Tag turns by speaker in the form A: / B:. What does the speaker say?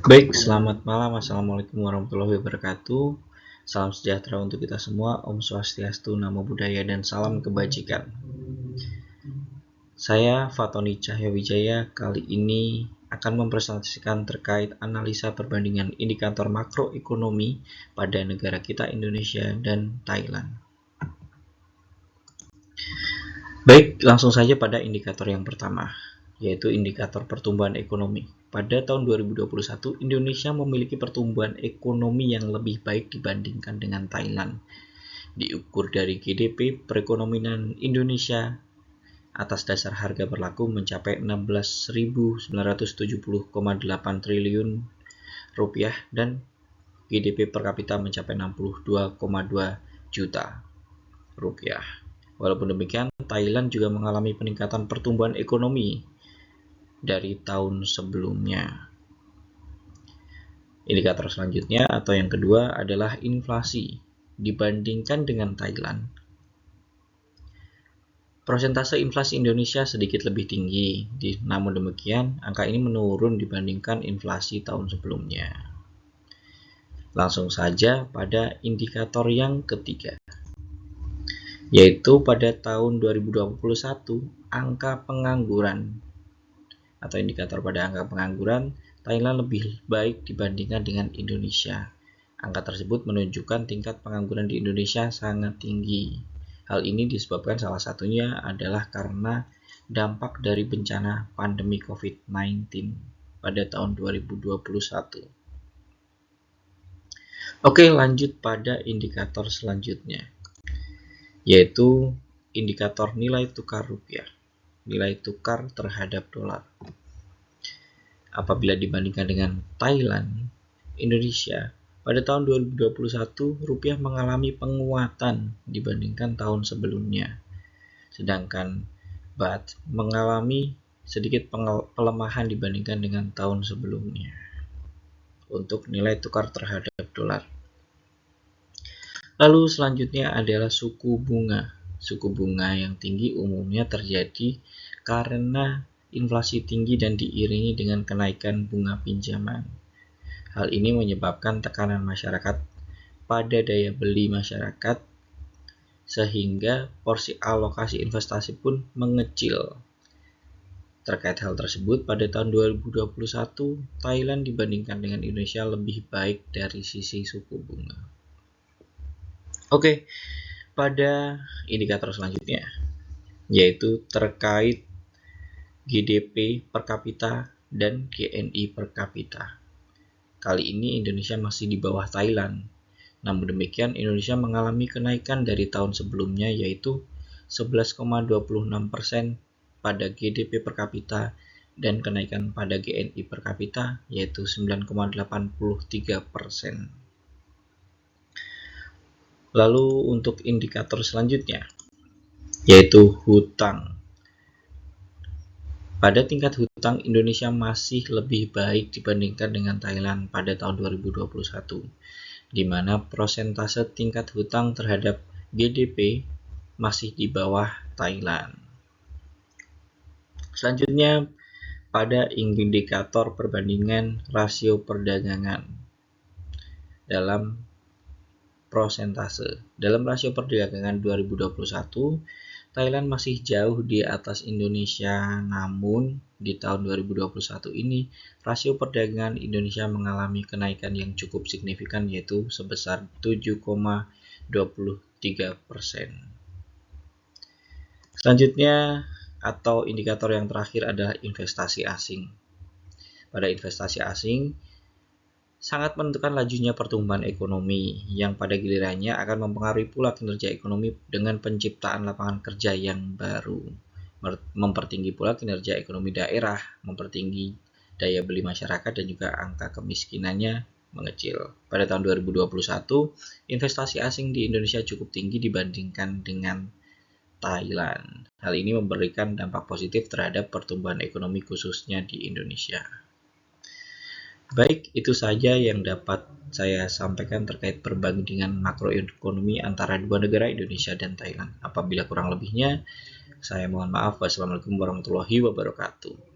A: Baik, selamat malam. Assalamualaikum warahmatullahi wabarakatuh. Salam sejahtera untuk kita semua. Om Swastiastu, Namo Buddhaya, dan salam kebajikan. Saya Fatoni Cahyawijaya. Kali ini akan mempresentasikan terkait analisa perbandingan indikator makroekonomi pada negara kita Indonesia dan Thailand. Baik, langsung saja pada indikator yang pertama, yaitu indikator pertumbuhan ekonomi. Pada tahun 2021, Indonesia memiliki pertumbuhan ekonomi yang lebih baik dibandingkan dengan Thailand. Diukur dari GDP, perekonomian Indonesia atas dasar harga berlaku mencapai 16.970,8 triliun rupiah dan GDP per kapita mencapai 62,2 juta rupiah. Walaupun demikian, Thailand juga mengalami peningkatan pertumbuhan ekonomi dari tahun sebelumnya. Indikator selanjutnya atau yang kedua adalah inflasi. Dibandingkan dengan Thailand, persentase inflasi Indonesia sedikit lebih tinggi. Namun demikian, angka ini menurun dibandingkan inflasi tahun sebelumnya. Langsung saja pada indikator yang ketiga, yaitu pada tahun 2021 angka pengangguran atau indikator pada angka pengangguran Thailand lebih baik dibandingkan dengan Indonesia. Angka tersebut menunjukkan tingkat pengangguran di Indonesia sangat tinggi. Hal ini disebabkan salah satunya adalah karena dampak dari bencana pandemi COVID-19 pada tahun 2021. Oke, lanjut pada indikator selanjutnya, yaitu indikator nilai tukar rupiah, nilai tukar terhadap dolar. Apabila dibandingkan dengan Thailand, Indonesia, pada tahun 2021 rupiah mengalami penguatan dibandingkan tahun sebelumnya. Sedangkan baht mengalami sedikit pelemahan dibandingkan dengan tahun sebelumnya untuk nilai tukar terhadap dolar. Lalu selanjutnya adalah suku bunga. Suku bunga yang tinggi umumnya terjadi karena inflasi tinggi dan diiringi dengan kenaikan bunga pinjaman. Hal ini menyebabkan tekanan masyarakat pada daya beli masyarakat sehingga porsi alokasi investasi pun mengecil. Terkait hal tersebut, pada tahun 2021, Thailand dibandingkan dengan Indonesia lebih baik dari sisi suku bunga. Oke, pada indikator selanjutnya, yaitu terkait GDP per kapita dan GNI per kapita. Kali ini Indonesia masih di bawah Thailand. Namun demikian, Indonesia mengalami kenaikan dari tahun sebelumnya, yaitu 11,26% pada GDP per kapita dan kenaikan pada GNI per kapita yaitu 9,83%. Lalu untuk indikator selanjutnya, yaitu hutang. Pada tingkat hutang, Indonesia masih lebih baik dibandingkan dengan Thailand pada tahun 2021, di mana persentase tingkat hutang terhadap GDP masih di bawah Thailand. Selanjutnya, pada indikator perbandingan rasio perdagangan dalam prosentase. Dalam rasio perdagangan 2021, Thailand masih jauh di atas Indonesia, namun di tahun 2021 ini rasio perdagangan Indonesia mengalami kenaikan yang cukup signifikan, yaitu sebesar 7,23%. Selanjutnya atau indikator yang terakhir adalah investasi asing. Pada investasi asing sangat menentukan lajunya pertumbuhan ekonomi yang pada gilirannya akan mempengaruhi pula kinerja ekonomi dengan penciptaan lapangan kerja yang baru, mempertinggi pula kinerja ekonomi daerah, mempertinggi daya beli masyarakat dan juga angka kemiskinannya mengecil. Pada tahun 2021, investasi asing di Indonesia cukup tinggi dibandingkan dengan Thailand. Hal ini memberikan dampak positif terhadap pertumbuhan ekonomi khususnya di Indonesia. Baik, itu saja yang dapat saya sampaikan terkait perbandingan makroekonomi antara dua negara, Indonesia dan Thailand. Apabila kurang lebihnya, saya mohon maaf. Wassalamualaikum warahmatullahi wabarakatuh.